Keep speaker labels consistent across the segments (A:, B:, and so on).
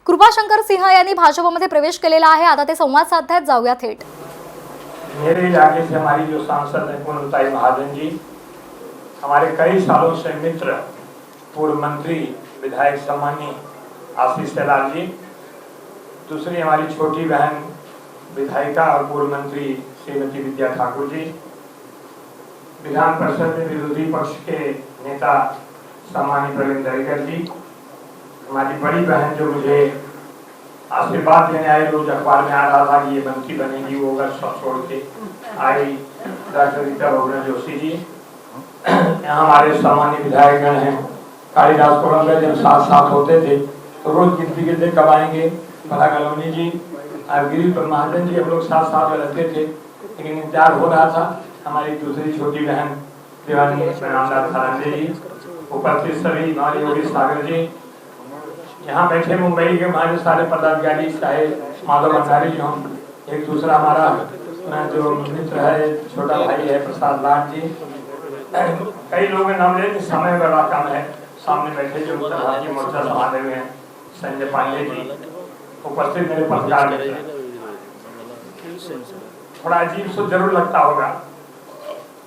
A: कृपाशंकर सिंह यांनी भाजपमध्ये प्रवेश केलेला आहे। आता ते संवाद साधतायत, जाऊया थेट।
B: मेरे इलाके से हमारी जो सांसद है पूर्णताई महाजन जी, हमारे कई सालों से मित्र, पूर्व मंत्री, विधायक सम्मानी आशीष शेलार जी, दूसरी हमारी छोटी बहन विधायिका और पूर्व मंत्री श्रीमती विद्या ठाकुर जी, विधान परिषद में विरोधी पक्ष के नेता सम्मानी प्रवीण दरेकर जी, हमारी बड़ी बहन जो मुझे आशीर्वाद देने आए, रोज अखबार में आ रहा था कि ये मंत्री बनेगी, वो अगर सब छोड़ के आई, डॉक्टर रीता बहुगुणा जोशी जी, यहाँ हमारे सामान्य विधायकगण हैं, कालिदास कोलंबे जब साथ साथ होते थे तो रोज गिनती गिनते कब आएंगे, भला कलोनी जी और गिरीश महाजन जी, हम लोग साथ साथ रहते थे, लेकिन इंतजार हो रहा था। हमारी दूसरी छोटी बहन देवानी रामदास खरांडे जी, उपस्थित सभी हमारे योगी सागर जी, यहाँ बैठे मुंबई के हमारे सारे पदाधिकारी, चाहे माधव भंडारी जी हों, एक दूसरा हमारा जो मित्र है, छोटा भाई है प्रसाद लाल जी, कई लोगों के नाम ले, समय बड़ा कम है। सामने बैठे जो उत्तर भारतीय मोर्चा संभाले हुए हैं संजय पांडे जी, उपस्थित मेरे पत्रकार मित्र, थोड़ा अजीब सा जरूर लगता होगा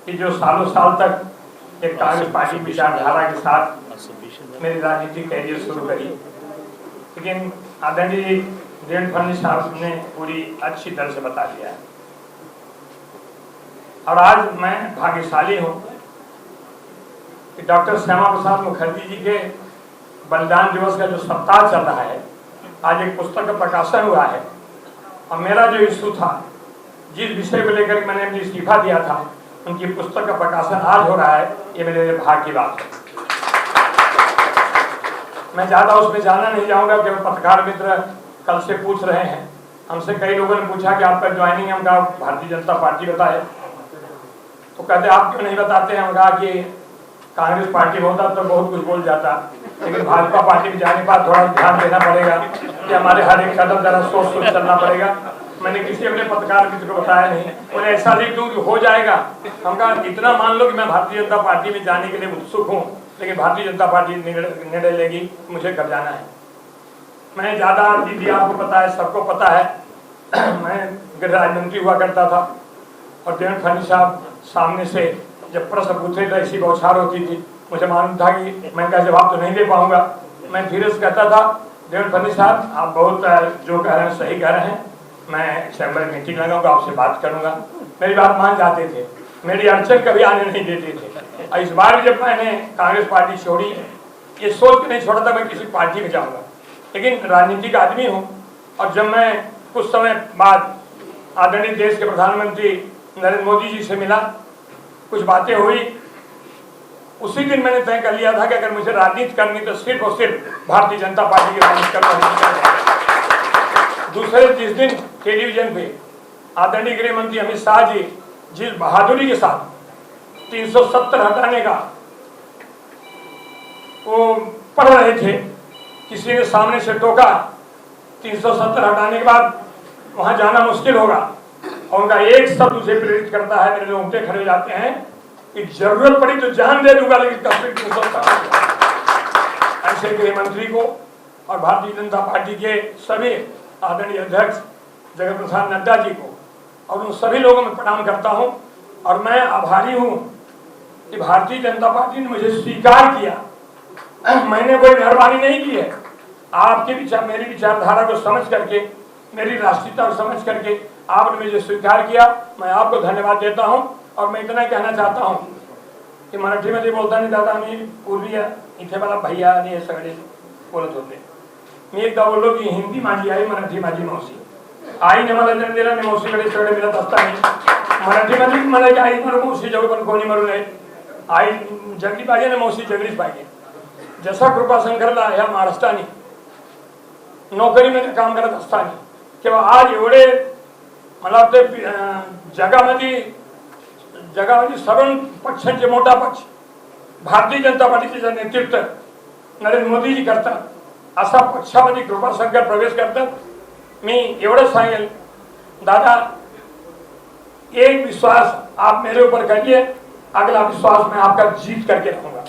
B: कि जो सालों साल तक एक कांग्रेस पार्टी विचारधारा के साथ मेरी राजनीतिक कैरियर शुरू करी, लेकिन आदरणीय देवेंद्र फडणवीस साहब ने पूरी अच्छी तरह से बता दिया है। और आज मैं भाग्यशाली हूँ कि डॉक्टर श्यामा प्रसाद मुखर्जी जी के बलिदान दिवस का जो सप्ताह चल रहा है, आज एक पुस्तक का प्रकाशन हुआ है, और मेरा जो इश्यू था, जिस विषय को लेकर मैंने अपनी इस्तीफा दिया था, उनकी पुस्तक का प्रकाशन आज हो रहा है। ये मेरे लिए भाग्य की बात है। मैं ज्यादा उसमें जाना नहीं जाऊंगा कि पत्रकार मित्र कल से पूछ रहे हैं, हमसे कई लोगों ने पूछा कि आपका ज्वाइनिंग, हम कहा भारतीय जनता पार्टी बताए, तो कहते आप क्यों नहीं बताते। हम कहा कि कांग्रेस पार्टी में होता तो बहुत कुछ बोल जाता, लेकिन भाजपा पार्टी में जाने के बाद थोड़ा ध्यान देना पड़ेगा कि हमारे हर एक कदम जरा सोच सोच चलना पड़ेगा। मैंने किसी अपने पत्रकार मित्र को बताया नहीं, उन्हें ऐसा लिख दूं कि हो जाएगा। हम कहा इतना मान लो कि मैं भारतीय जनता पार्टी में जाने के लिए उत्सुक हूँ, लेकिन भारतीय जनता पार्टी निर्णय लेगी, मुझे कब जाना है। मैं ज्यादा दीदी आपको पता है, सबको पता है, मैं गृह राज्य मंत्री हुआ करता था, और देवेंद्र फडणवीस साहब सामने से जब प्रश्न पूछे तो ऐसी बौछार होती थी, मुझे मालूम था कि मैं क्या जवाब तो नहीं दे पाऊंगा। मैं धीरे से कहता था, देवेंद्र फडणवीस साहब आप बहुत जो कह रहे हैं सही कह रहे हैं, मैं चैम्बर में मीटिंग लगाऊंगा, आपसे बात करूंगा। मेरी बात मान जाते थे, मेरी अड़चन कभी आने नहीं देते थे। और इस बार जब मैंने कांग्रेस पार्टी छोड़ी, ये सोच के नहीं छोड़ा था मैं किसी पार्टी में जाऊंगा, लेकिन राजनीतिक आदमी हूँ। और जब मैं कुछ समय बाद आदरणीय देश के प्रधानमंत्री नरेंद्र मोदी जी से मिला, कुछ बातें हुई, उसी दिन मैंने तय कर लिया था कि अगर मुझे राजनीति करनी तो सिर्फ और सिर्फ भारतीय जनता पार्टी की राजनीति करना। दूसरे जिस दिन टेलीविजन पे आदरणीय गृह मंत्री अमित शाह जी जिस बहादुरी के साथ 370 हटाने का वो पढ़ रहे थे, किसी ने सामने से टोका 370 हटाने के बाद वहां जाना मुश्किल होगा, और उनका एक शब्द उसे प्रेरित करता है, मेरे रोंगटे खड़े हो जाते हैं कि जरूरत पड़ी तो जान दे दूंगा, लेकिन कभी 370। ऐसे गृह मंत्री को और भारतीय जनता पार्टी के सभी आदरणीय अध्यक्ष जगत प्रसाद नड्डा जी को और उन सभी लोगों में प्रणाम करता हूं, और मैं आभारी हूं कि भारतीय जनता पार्टी ने मुझे स्वीकार किया। मैंने कोई मेहरबानी नहीं की है, आपके विचार, मेरी विचारधारा को समझ करके, मेरी राष्ट्रीयता को समझ करके आपने मुझे स्वीकार किया। मैं आपको धन्यवाद देता हूं। और मैं इतना कहना चाहता हूं कि मराठी मध्ये बोलता नहीं दादा, मी पूर्वी इथे मला भैया आणि हे सगळे बोलत होते, मी एकदा बोललो की हिंदी माझी आई, मराठी माझी मावशी। आईने मला जन्म दिला आणि मावशीकडे सगळे मिळत असताना मराठीमध्ये मला की आई मरू मावशी जवळ पण कोणी मरू नये, आई जगली पाहिजे आणि मावशी जगलीच पाहिजे। जसा कृपाशंकरला ह्या महाराष्ट्राने नोकरीमध्ये काम करत असताना किंवा आज एवढे मला वाटतं जगामध्ये सर्व पक्षांचे मोठा पक्ष भारतीय जनता पार्टीचे नेतृत्व नरेंद्र मोदीजी करतात, असा पक्षामध्ये कृपाशंकर प्रवेश करतात। मी एवढंच सांगेल दादा, एक विश्वास आप मेरे ऊपर करिए, अगला विश्वास मैं आपका जीत करके रहूंगा।